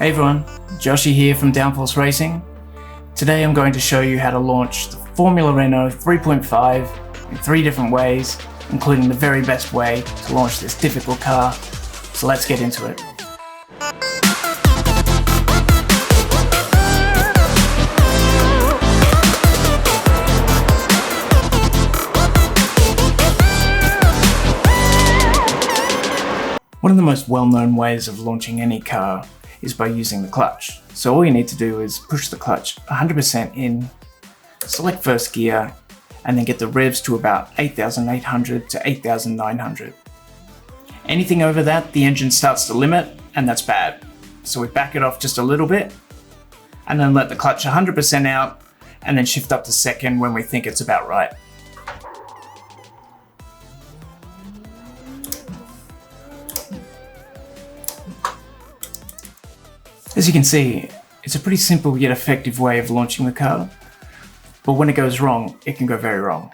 Hey everyone, Joshy here from Downforce Racing. Today I'm going to show you how to launch the Formula Renault 3.5 in 3 different ways, including the very best way to launch this difficult car. So let's get into it. One of the most well-known ways of launching any car is by using the clutch. So all you need to do is push the clutch 100% in, select first gear, and then get the revs to about 8,800 to 8,900. Anything over that, the engine starts to limit, and that's bad. So we back it off just a little bit, and then let the clutch 100% out, and then shift up to second when we think it's about right. As you can see, it's a pretty simple yet effective way of launching the car, but when it goes wrong, it can go very wrong.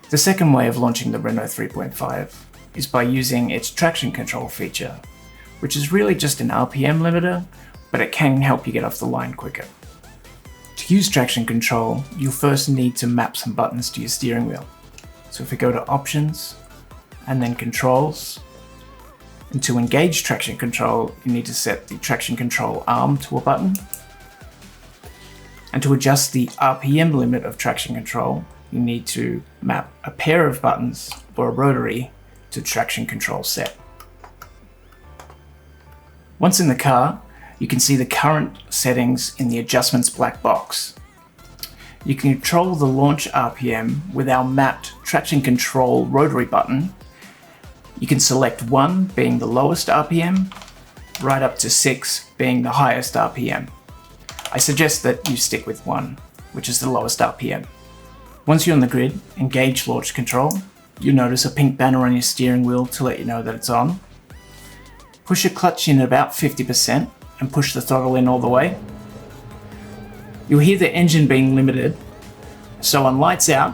The second way of launching the Renault 3.5 is by using its traction control feature, which is really just an RPM limiter, but it can help you get off the line quicker. To use traction control, you'll first need to map some buttons to your steering wheel. So if we go to Options, and then Controls, and to engage traction control, you need to set the traction control arm to a button. And to adjust the RPM limit of traction control, you need to map a pair of buttons or a rotary to traction control set. Once in the car, you can see the current settings in the adjustments black box. You can control the launch RPM with our mapped traction control rotary button. You can select 1 being the lowest RPM, right up to 6 being the highest RPM. I suggest that you stick with 1, which is the lowest RPM. Once you're on the grid, engage launch control. You'll notice a pink banner on your steering wheel to let you know that it's on. Push your clutch in at about 50%. And push the throttle in all the way. You'll hear the engine being limited, so on lights out,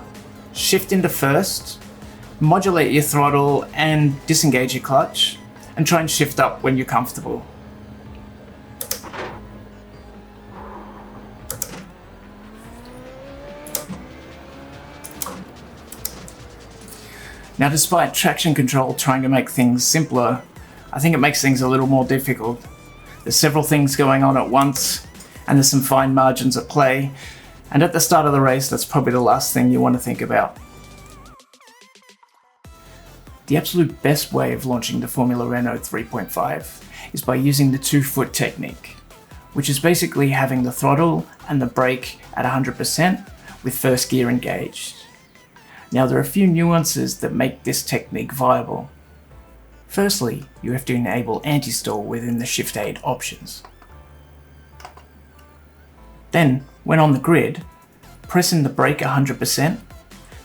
shift into first, modulate your throttle and disengage your clutch, and try and shift up when you're comfortable. Now, despite traction control trying to make things simpler, I think it makes things a little more difficult. There's several things going on at once, and there's some fine margins at play, and at the start of the race, that's probably the last thing you want to think about. The absolute best way of launching the Formula Renault 3.5 is by using the 2-foot technique, which is basically having the throttle and the brake at 100% with first gear engaged. Now, there are a few nuances that make this technique viable. Firstly, you have to enable anti-stall within the shift aid options. Then, when on the grid, press in the brake 100%,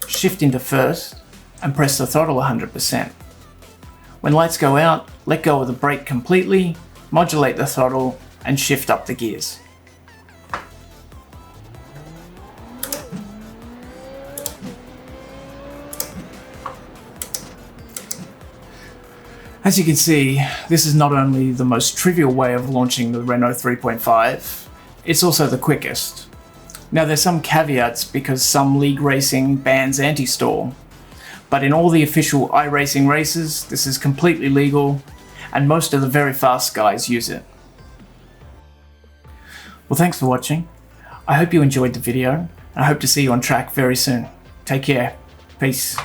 shift into first, and press the throttle 100%. When lights go out, let go of the brake completely, modulate the throttle, and shift up the gears. As you can see, this is not only the most trivial way of launching the Renault 3.5, it's also the quickest. Now, there's some caveats because some league racing bans anti-stall, but in all the official iRacing races, this is completely legal, and most of the very fast guys use it. Well, thanks for watching. I hope you enjoyed the video, and I hope to see you on track very soon. Take care. Peace.